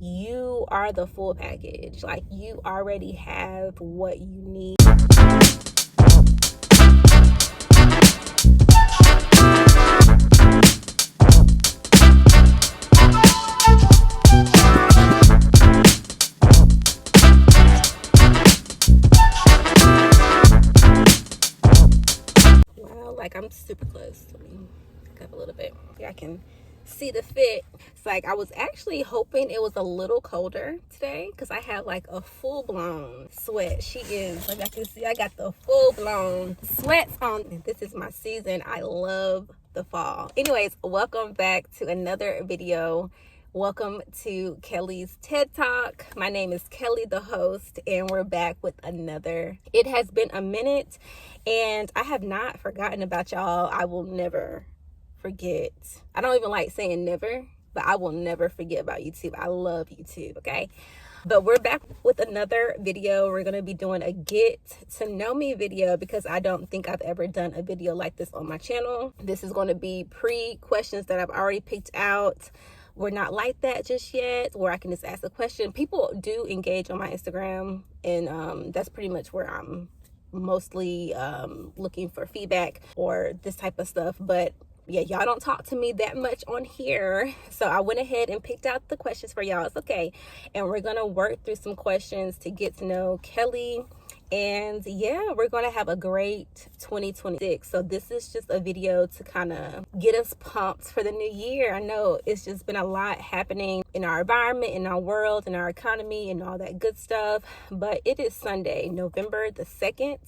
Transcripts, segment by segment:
you are the full package. Like, you already have what you need. Wow, like, I'm super close. Let me back up a little bit. Yeah, I can see the fit. It's like I was actually hoping it was a little colder today because I have like a full-blown sweat. She is, like I can see, I got the full-blown sweats on. This is my season. I love the fall. Anyways, welcome back to another video. Welcome to Kelly's TED Talk. My name is Kelly, the host, and we're back with another. It has been a minute, and I have not forgotten about y'all. I will never forget. I don't even like saying never, but I will never forget about YouTube. I love YouTube, okay? But we're back with another video. We're going to be doing a get to know me video because I don't think I've ever done a video like this on my channel. This is going to be pre-questions that I've already picked out. We're not like that just yet, where I can just ask a question. People do engage on my Instagram, and that's pretty much where I'm mostly looking for feedback or this type of stuff. But yeah, y'all don't talk to me that much on here, so I went ahead and picked out the questions for y'all. It's okay, and we're gonna work through some questions to get to know Kelly. And yeah, we're going to have a great 2026. So this is just a video to kind of get us pumped for the new year. I know it's just been a lot happening in our environment, in our world, in our economy, and all that good stuff. But it is Sunday, November the 2nd,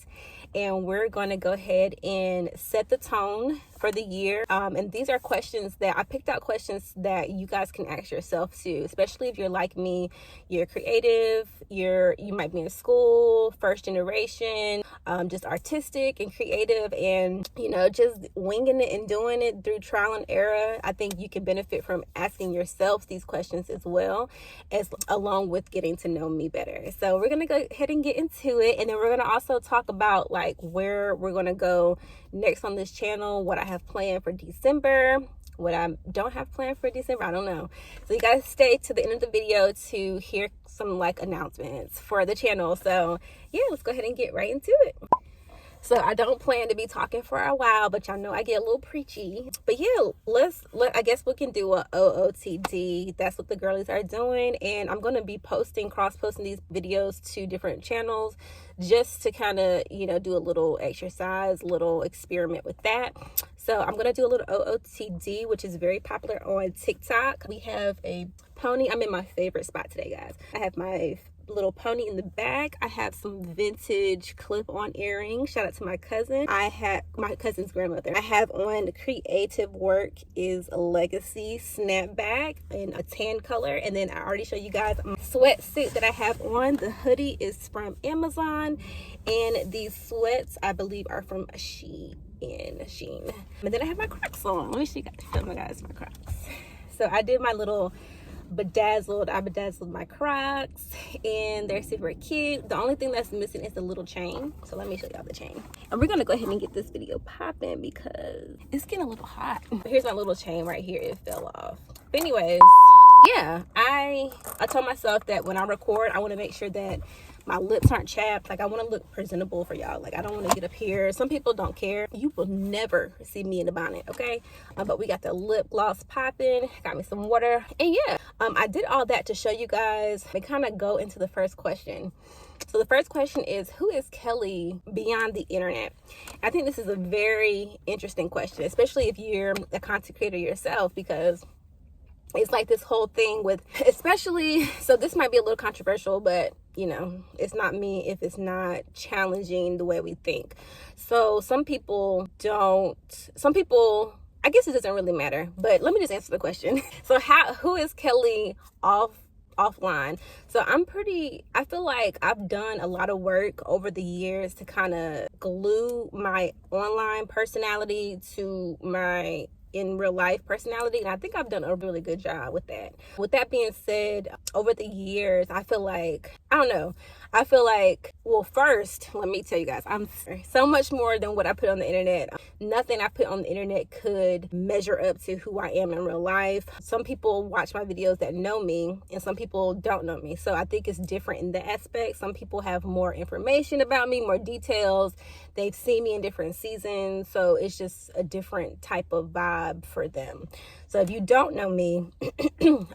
and we're going to go ahead and set the tone for the year. And these are questions that I picked out, questions that you guys can ask yourself too, especially if you're like me, you're creative, you might be in school, first generation, just artistic and creative, and just winging it and doing it through trial and error. I think you can benefit from asking yourself these questions as well, as along with getting to know me better. So we're gonna go ahead and get into it, and then we're gonna also talk about like where we're gonna go next on this channel, what I have planned for December, what I don't have planned for December, I don't know. So you guys stay to the end of the video to hear some like announcements for the channel. So yeah, let's go ahead and get right into it. So I don't plan to be talking for a while, but y'all know I get a little preachy. But yeah, I guess we can do a OOTD. That's what the girlies are doing. And I'm going to be cross-posting these videos to different channels just to kind of, do a little exercise, little experiment with that. So I'm going to do a little OOTD, which is very popular on TikTok. We have a pony. I'm in my favorite spot today, guys. I have my little pony in the back. I have some vintage clip-on earrings. Shout out to my cousin. I have my cousin's grandmother. I have on the Creative Work is a Legacy snapback in a tan color, and then I already showed you guys my sweatsuit that I have on. The hoodie is from Amazon, and these sweats I believe are from Shein. And then I have my Crocs on. Let me show you guys my Crocs. So I did my little I bedazzled my Crocs, and they're super cute. The only thing that's missing is the little chain. So let me show y'all the chain. And we're gonna go ahead and get this video popping because it's getting a little hot. Here's my little chain right here. It fell off. But anyways, yeah, I told myself that when I record, I want to make sure that my lips aren't chapped. Like, I want to look presentable for y'all. Like, I don't want to get up here. Some people don't care. You will never see me in a bonnet, okay? But we got the lip gloss popping. Got me some water. And yeah, I did all that to show you guys and kind of go into the first question. So the first question is, who is Kelly beyond the internet? I think this is a very interesting question, especially if you're a content creator yourself, because it's like this whole thing with, especially, so this might be a little controversial, but it's not me if it's not challenging the way we think. So some people, I guess it doesn't really matter, but let me just answer the question. So who is Kelly offline? So I feel like I've done a lot of work over the years to kind of glue my online personality to my in real life personality, and I think I've done a really good job with that. With that being said, over the years, I feel like, I don't know, I feel like, well, first, let me tell you guys, I'm so much more than what I put on the internet. Nothing I put on the internet could measure up to who I am in real life. Some people watch my videos that know me, and some people don't know me. So I think it's different in that aspect. Some people have more information about me, more details. They've seen me in different seasons. So it's just a different type of vibe for them. So if you don't know me,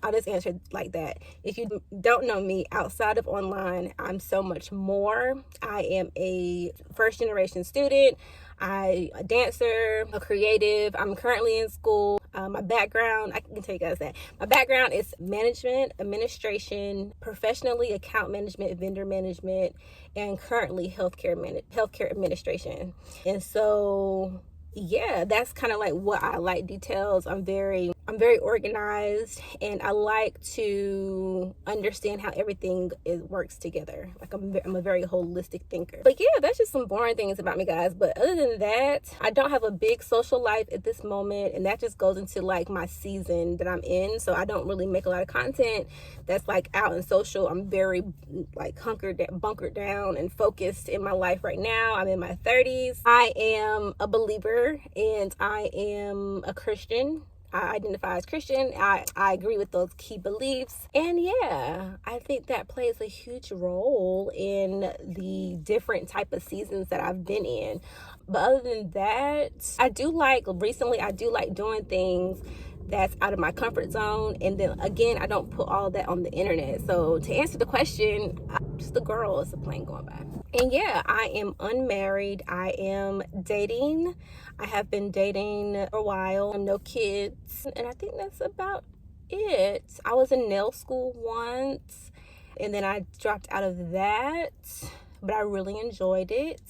I'll just answer it like that. If you don't know me outside of online, I'm so much more. I am a first generation student. I'm a dancer, a creative. I'm currently in school. My background, I can tell you guys that. My background is management, administration, professionally account management, vendor management, and currently healthcare administration. And so, yeah, that's kind of like what I like details. I'm very organized, and I like to understand how everything works together. Like I'm a very holistic thinker. But yeah, that's just some boring things about me, guys. But other than that, I don't have a big social life at this moment, and that just goes into like my season that I'm in. So I don't really make a lot of content that's like out in social. I'm very like bunkered down and focused in my life right now. I'm in my 30s. I am a believer, and I am a Christian. I identify as Christian. I agree with those key beliefs. And yeah, I think that plays a huge role in the different type of seasons that I've been in. But other than that, I do like doing things that's out of my comfort zone. And then again, I don't put all that on the internet. So to answer the question, I'm just a girl. It's a plane going by. And yeah, I am unmarried. I am dating. I have been dating for a while. No kids. And I think that's about it. I was in nail school once, and then I dropped out of that, but I really enjoyed it.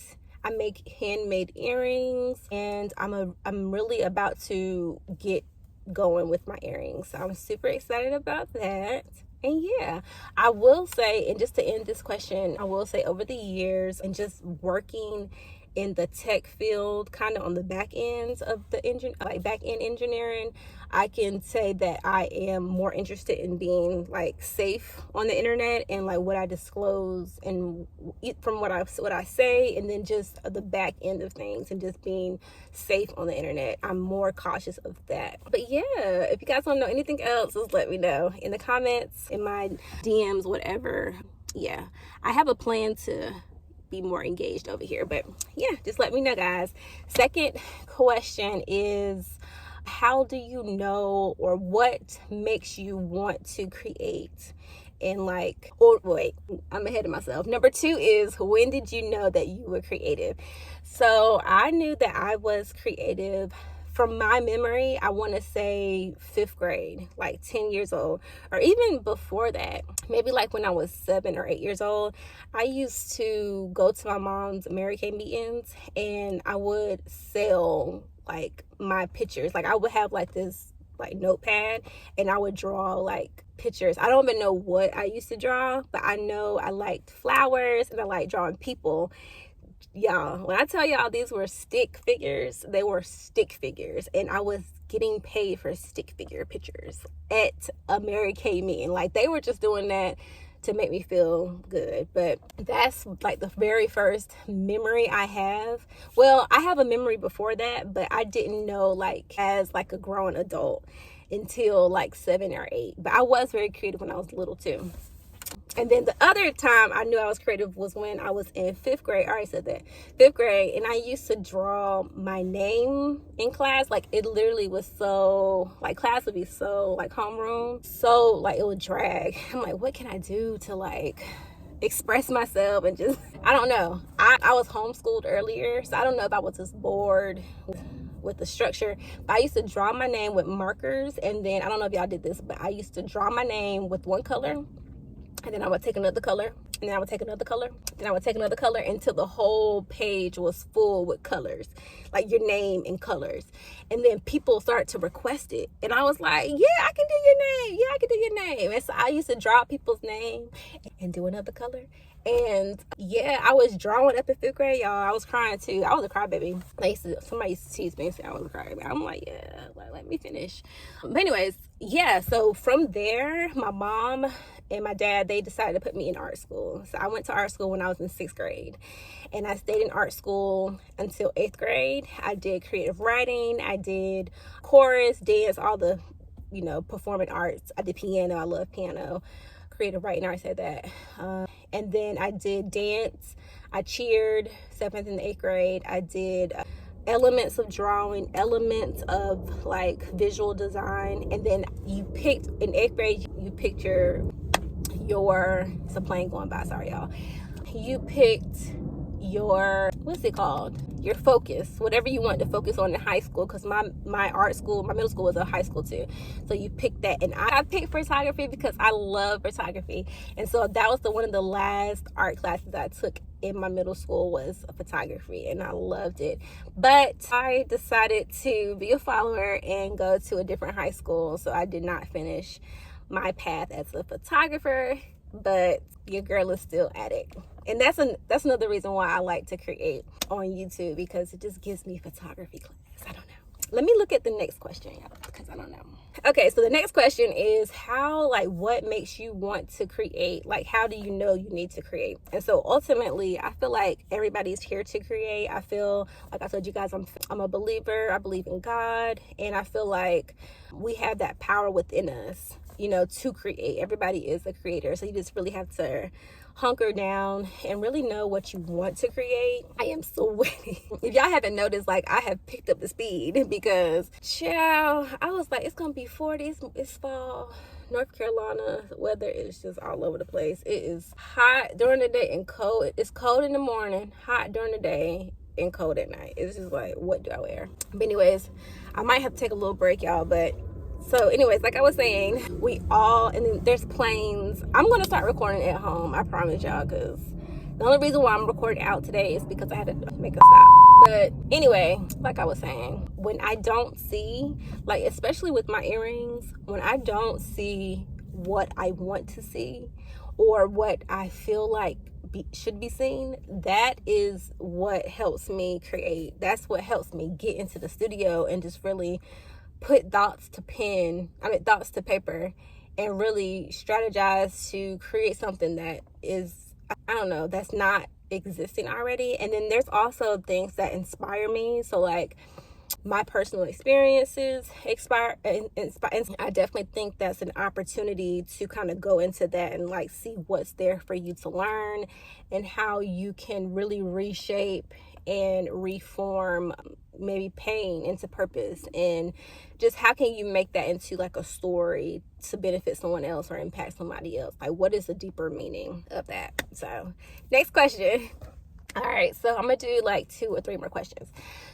I make handmade earrings, and I'm really about to get going with my earrings. So I'm super excited about that. And yeah, I will say, and just to end this question, I will say over the years and just working in the tech field, kind of on the back ends of the engine, like back end engineering, I can say that I am more interested in being like safe on the internet and like what I disclose and from what I say, and then just the back end of things and just being safe on the internet. I'm more cautious of that. But yeah, if you guys want to know anything else, just let me know in the comments, in my DMs, whatever. Yeah, I have a plan to be more engaged over here, but yeah, just let me know, guys. Second question is, how do you know, or what makes you want to create? And like, or wait, I'm ahead of myself. Number 2 is, when did you know that you were creative? So I knew that I was creative from my memory. I want to say 5th grade, like 10 years old, or even before that, maybe like when I was 7 or 8 years old. I used to go to my mom's Mary Kay meetings, and I would sell like my pictures. Like I would have like this like notepad, and I would draw like pictures. I don't even know what I used to draw, but I know I liked flowers and I liked drawing people. Y'all, when I tell y'all these were stick figures, they were stick figures, and I was getting paid for stick figure pictures at a Mary Kay meeting. Like they were just doing that to make me feel good. But that's like the very first memory I have. Well, I have a memory before that, but I didn't know like as like a grown adult until like 7 or 8. But I was very creative when I was little too. And then the other time I knew I was creative was when I was in 5th grade. I already said that. 5th grade. And I used to draw my name in class. Like it literally was so, like class would be so, like homeroom. So like it would drag. I'm like, what can I do to like express myself and just, I don't know. I was homeschooled earlier. So I don't know if I was just bored with the structure. But I used to draw my name with markers. And then, I don't know if y'all did this, but I used to draw my name with one color. And then I would take another color and then I would take another color, then I would take another color until the whole page was full with colors, like your name in colors. And then people started to request it, and I was like, yeah, I can do your name, yeah, I can do your name. And so I used to draw people's name and do another color. And yeah, I was drawing up in 5th grade, y'all. I was crying too. I was a crybaby. Somebody used to tease me and say I was a crybaby. I'm like, yeah, let me finish. But anyways, yeah, so from there, my mom and my dad, they decided to put me in art school. So I went to art school when I was in 6th grade, and I stayed in art school until 8th grade. I did creative writing, I did chorus, dance, all the, performing arts. I did piano. I love piano. Creative writing, I said that. And then I did dance. I cheered 7th and 8th grade. I did elements of drawing, elements of like visual design. And then you picked in 8th grade, you picked your it's a plane going by, sorry y'all. You picked your, what's it called? Your focus, whatever you want to focus on in high school, because my art school, my middle school was a high school too. So you picked that, and I picked photography because I love photography. And so that was one of the last art classes I took in my middle school was photography, and I loved it. But I decided to be a follower and go to a different high school, so I did not finish my path as a photographer, but your girl is still at it. And that's another reason why I like to create on YouTube, because it just gives me photography class. I don't know. Let me look at the next question, y'all, because I don't know. Okay, so the next question is what makes you want to create? Like, how do you know you need to create? And so ultimately, I feel like everybody's here to create. I feel like I told you guys, I'm a believer. I believe in God, and I feel like we have that power within us, to create. Everybody is a creator, so you just really have to hunker down and really know what you want to create. I am sweating. If y'all haven't noticed, like, I have picked up the speed because, child, I was like, it's gonna be 40. It's fall. North Carolina weather is just all over the place. It is hot during the day and cold. It's cold in the morning, hot during the day, and cold at night. It's just like, what do I wear? But anyways, I might have to take a little break, y'all, but so anyways, like I was saying, and then there's planes. I'm going to start recording at home, I promise y'all, because the only reason why I'm recording out today is because I had to make a stop. But anyway, like I was saying, when I don't see, like, especially with my earrings, when I don't see what I want to see or what I feel like should be seen, that is what helps me create. That's what helps me get into the studio and just really put thoughts to paper and really strategize to create something that is, I don't know, that's not existing already. And then there's also things that inspire me. So like my personal experiences inspire. I definitely think that's an opportunity to kind of go into that and like see what's there for you to learn and how you can really reshape and reform maybe pain into purpose, and just how can you make that into like a story to benefit someone else or impact somebody else. Like, what is the deeper meaning of that? So next question. All right, so I'm gonna do like 2 or 3 more questions.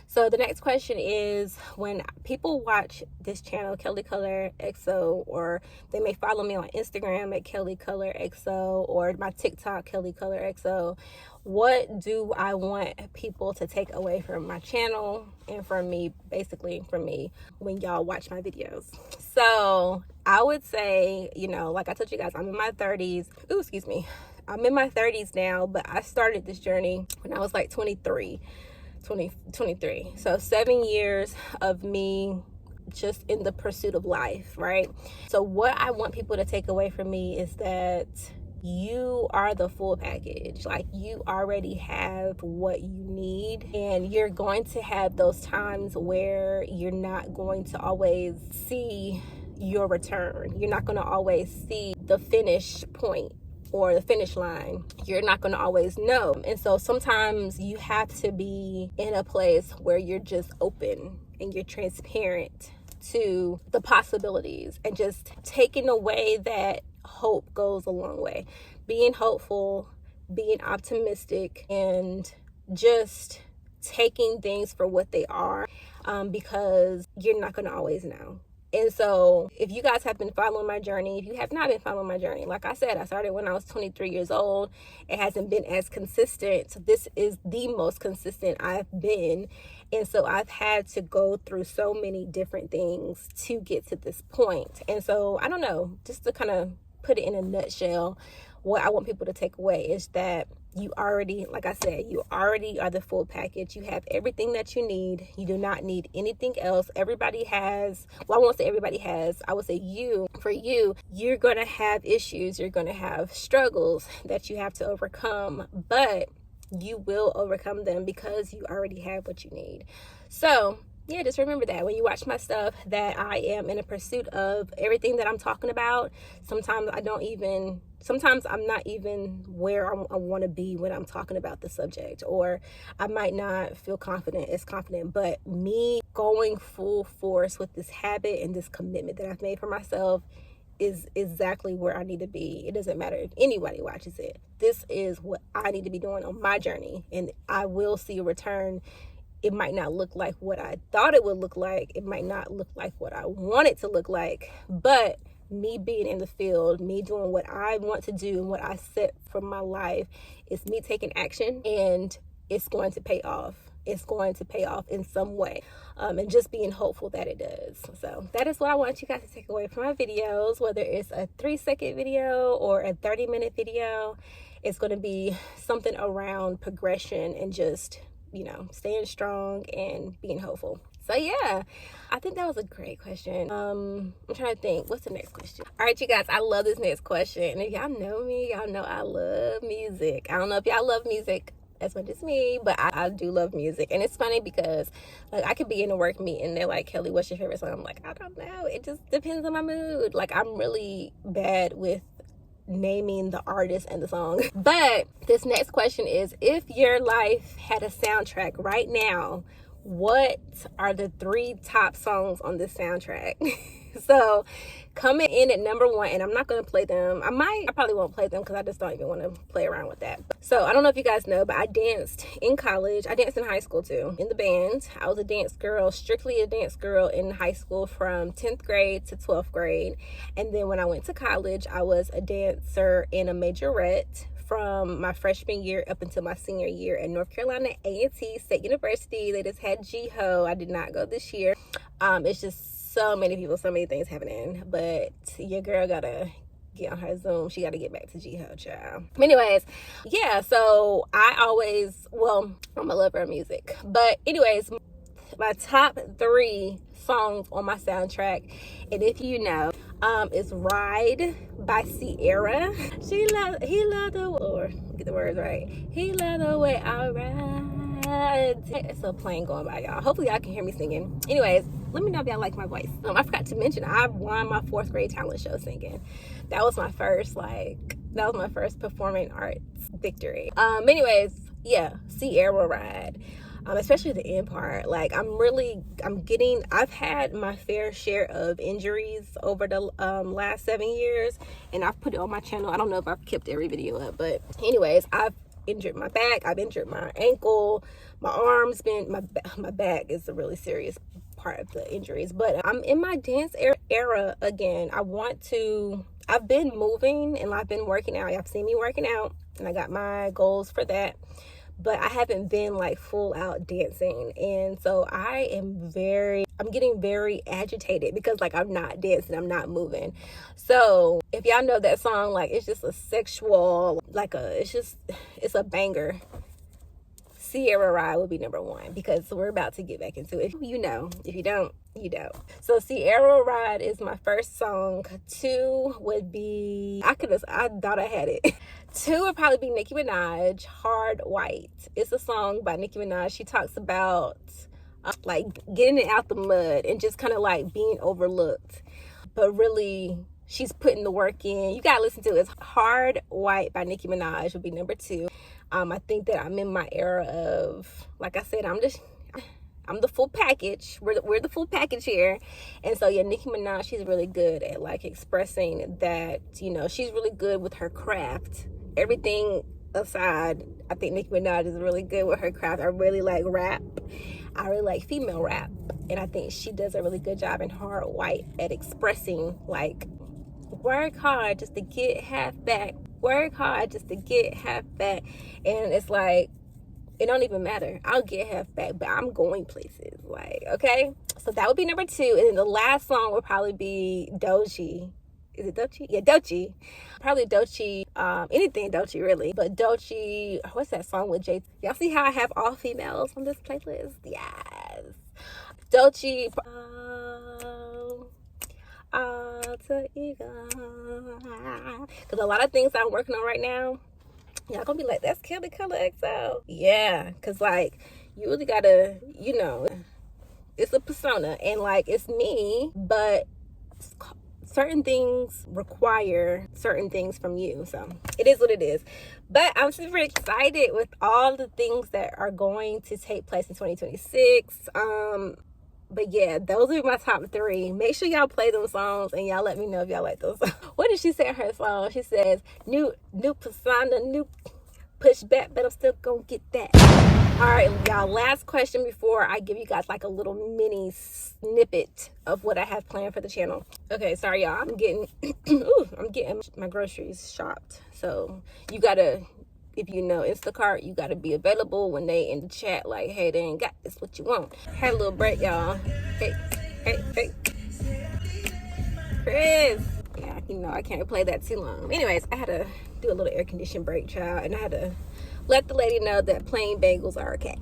So the next question is, when people watch this channel, Kelly Color XO, or they may follow me on Instagram at Kelly Color XO, or my TikTok, Kelly Color XO, what do I want people to take away from my channel and from me, basically from me, when y'all watch my videos? So I would say, like I told you guys, I'm in my 30s. Ooh, excuse me. I'm in my 30s now, but I started this journey when I was like 23. So 7 years of me just in the pursuit of life, right? So what I want people to take away from me is that you are the full package. Like, you already have what you need, and you're going to have those times where you're not going to always see your return. You're not going to always see the finish point or the finish line. You're not going to always know. And so sometimes you have to be in a place where you're just open and you're transparent to the possibilities, and just taking away that hope goes a long way. Being hopeful, being optimistic, and just taking things for what they are, because you're not going to always know. And so if you guys have been following my journey, if you have not been following my journey, like I said, I started when I was 23 years old. It hasn't been as consistent. So this is the most consistent I've been. And so I've had to go through so many different things to get to this point. And so I don't know, just to kind of put it in a nutshell, what I want people to take away is that you already, like I said, you already are the full package. You have everything that you need. You do not need anything else. Everybody has, well, I won't say everybody has, I would say for you, you're going to have issues. You're going to have struggles that you have to overcome, but you will overcome them because you already have what you need. So yeah, just remember that when you watch my stuff, that I am in a pursuit of everything that I'm talking about. Sometimes I'm not even where I want to be when I'm talking about the subject, or I might not feel as confident, but me going full force with this habit and this commitment that I've made for myself is exactly where I need to be. It doesn't matter if anybody watches it. This is what I need to be doing on my journey, and I will see a return. It might not look like what I thought it would look like. It might not look like what I want it to look like, but me being in the field, me doing what I want to do and what I set for my life is me taking action, and it's going to pay off. It's going to pay off in some way, and just being hopeful that it does. So that is what I want you guys to take away from my videos, whether it's a 3-second video or a 30-minute video. It's going to be something around progression and just, you know, staying strong and being hopeful. So yeah, I think that was a great question. I'm trying to think, what's the next question? All right, you guys, I love this next question. And if y'all know me, y'all know I love music. I don't know if y'all love music as much as me, but I do love music. And it's funny because like I could be in a work meeting and they're like, Kelly, what's your favorite song? I'm like, I don't know. It just depends on my mood. Like I'm really bad with naming the artist and the song. But this next question is, if your life had a soundtrack right now, what are the 3 top songs on this soundtrack? So coming in at number 1, and I'm not going to play them. I probably won't play them because I just don't even want to play around with that. So I don't know if you guys know, but I danced in college. I danced in high school too, in the band. I was a dance girl, strictly a dance girl in high school from 10th grade to 12th grade. And then when I went to college, I was a dancer in a majorette from my freshman year up until my senior year at North Carolina A&T State University. They just had GHO. I did not go this year. It's just so many people, so many things happening, but your girl gotta get on her Zoom. She gotta get back to GHO, child. Anyways, yeah, so I'm a lover of music. But anyways, my top 3 songs on my soundtrack, and if you know, is Ride by Sierra. He loved the, or get the words right. He loved the way I ride. It's a plane going by, y'all. Hopefully y'all can hear me singing. Anyways, let me know if y'all like my voice. I forgot to mention, I won my 4th grade talent show singing. That was my first performing arts victory. Anyways, yeah, Sierra Ride. Especially the end part. Like I've had my fair share of injuries over the last 7 years, and I've put it on my channel. I don't know if I've kept every video up, but anyways, I've injured my back, I've injured my ankle, my arms, my back is a really serious part of the injuries. But I'm in my dance era again. I've been moving and I've been working out. Y'all seen me working out, and I got my goals for that, but I haven't been like full out dancing. And so I'm getting very agitated because like I'm not dancing, I'm not moving. So if y'all know that song, like it's just a sexual, it's a banger. Sierra Ride would be number 1 because we're about to get back into it. You know, if you don't, you don't. So Sierra Ride is my first song. 2 would be, I thought I had it. 2 would probably be Nicki Minaj, Hard White. It's a song by Nicki Minaj. She talks about like getting it out the mud and just kind of like being overlooked, but really she's putting the work in. You gotta listen to it. It's Hard White by Nicki Minaj would be number 2. I think that I'm in my era of, like I said, I'm the full package. We're the full package here. And so yeah, Nicki Minaj, she's really good at like expressing that, you know, she's really good with her craft. Everything aside, I think Nicki Minaj is really good with her craft. I really like rap. I really like female rap. And I think she does a really good job in Hard White at expressing, like, work hard just to get half back. Work hard just to get half back. And it's like, it don't even matter. I'll get half back, but I'm going places. Like, okay? So that would be number 2. And then the last song would probably be Doechii. Is it Doechii? Yeah, Doechii. Probably Doechii. Anything Doechii, really. But Doechii, what's that song with Jay? Y'all see how I have all females on this playlist? Yes. Doechii. Alter ego. Because a lot of things I'm working on right now, y'all gonna be like, that's Kelly Color XO. Yeah, because like, you really gotta, you know, it's a persona, and like, it's me, but certain things require certain things from you. So it is what it is. But I'm super excited with all the things that are going to take place in 2026. But yeah, those are my top 3. Make sure y'all play those songs and y'all let me know if y'all like those songs. What did she say in her song? She says, new persona, new pushback, but I'm still gonna get that. All right, y'all, last question before I give you guys like a little mini snippet of what I have planned for the channel. Okay, sorry y'all, I'm getting I'm getting my groceries shopped. So you gotta, if you know Instacart, you gotta be available when they in the chat like, hey, they ain't got this, what you want. Had a little break, y'all. Hey Chris. Yeah, you know, I can't play that too long. Anyways, I had to do a little air conditioning break, child, and I had to let the lady know that plain bagels are okay.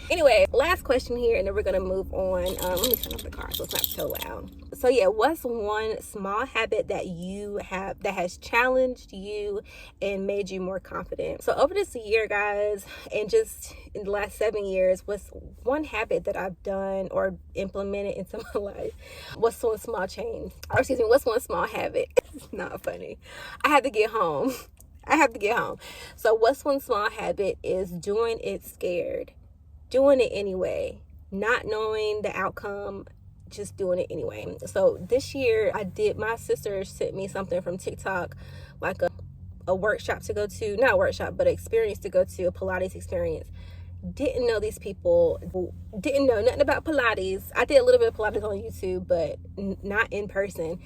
Anyway, last question here, and then we're gonna move on. Let me turn off the car so it's not so loud. So yeah, what's one small habit that you have that has challenged you and made you more confident? So over this year, guys, and just in the last 7 years, what's one habit that I've done or implemented into my life? What's one small change? Or excuse me, what's one small habit? It's not funny. I had to get home. So what's one small habit is doing it scared. Doing it anyway, not knowing the outcome, just doing it anyway. So this year my sister sent me something from TikTok, like a workshop to go to, not a workshop, but an experience to go to, a Pilates experience. Didn't know these people, didn't know nothing about Pilates. I did a little bit of Pilates on YouTube, but not in person.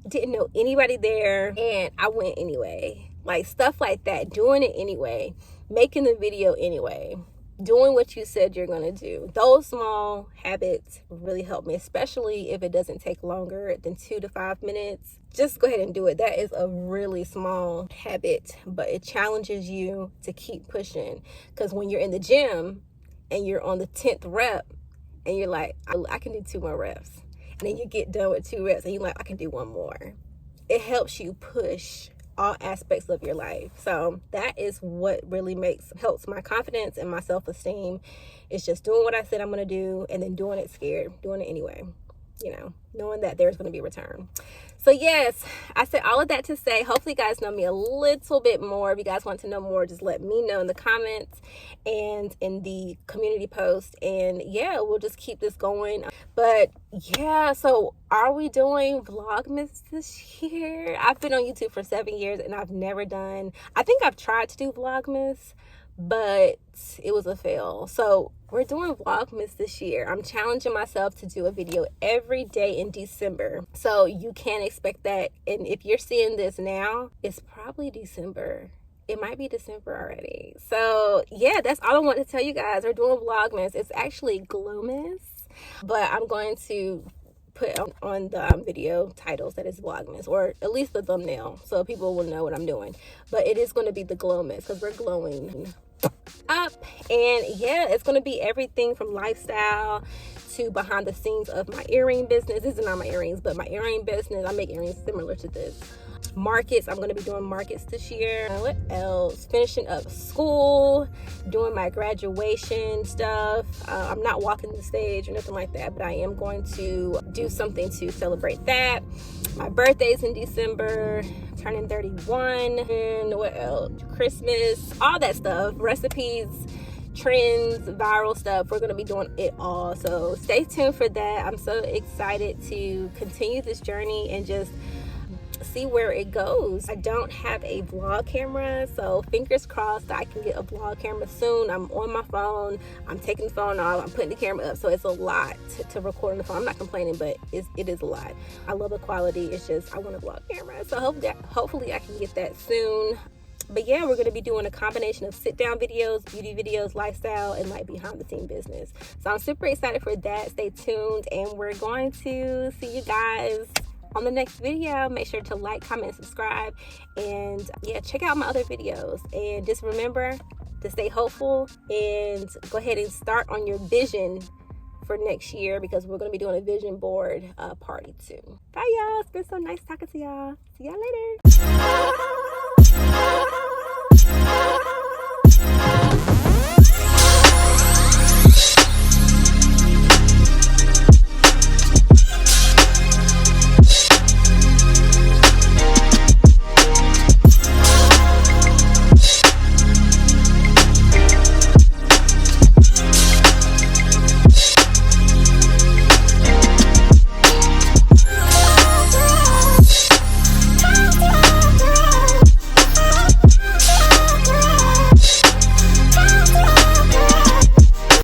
Didn't know anybody there, and I went anyway. Like stuff like that, doing it anyway, making the video anyway, doing what you said you're going to do. Those small habits really help me, especially if it doesn't take longer than 2 to 5 minutes. Just go ahead and do it. That is a really small habit, but it challenges you to keep pushing. Because when you're in the gym and you're on the 10th rep and you're like, I can do 2 more reps. And then you get done with 2 reps and you're like, I can do 1 more. It helps you push all aspects of your life. So that is what really helps my confidence and my self-esteem. It's just doing what I said I'm going to do and then doing it scared, doing it anyway, you know, knowing that there's going to be a return. So yes, I said all of that to say, hopefully you guys know me a little bit more. If you guys want to know more, just let me know in the comments and in the community post. And yeah, we'll just keep this going. But yeah, so are we doing Vlogmas this year? I've been on YouTube for 7 years and I've never done, I think I've tried to do Vlogmas, but it was a fail. So we're doing Vlogmas this year. I'm challenging myself to do a video every day in December. So you can expect that. And if you're seeing this now, it's probably December. It might be December already. So yeah, that's all I want to tell you guys. We're doing Vlogmas. It's actually Glowmas, but I'm going to put on the video titles that is Vlogmas, or at least the thumbnail, so people will know what I'm doing. But it is going to be the Glowmas because we're glowing up. And yeah, it's going to be everything from lifestyle to behind the scenes of my earring business. This is not my earrings, but my earring business. I make earrings similar to this. Markets, I'm going to be doing markets this year. What else? Finishing up school, doing my graduation stuff. I'm not walking the stage or nothing like that, but I am going to do something to celebrate that. My birthday's in December, turning 31. And what else? Christmas, all that stuff, recipes, trends, viral stuff. We're going to be doing it all. So stay tuned for that. I'm so excited to continue this journey and just see where it goes. I don't have a vlog camera, so fingers crossed that I can get a vlog camera soon. I'm on my phone, I'm taking the phone off, I'm putting the camera up, so it's a lot to record on the phone. I'm not complaining, but it is a lot. I love the quality. It's just I want a vlog camera, so hopefully I can get that soon. But yeah, we're going to be doing a combination of sit down videos, beauty videos, lifestyle, and like behind the scene business. So I'm super excited for that. Stay tuned, and we're going to see you guys on the next video. Make sure to like, comment, subscribe, and yeah, check out my other videos. And just remember to stay hopeful and go ahead and start on your vision for next year, because we're going to be doing a vision board party too. Bye y'all. It's been so nice talking to y'all. See y'all later.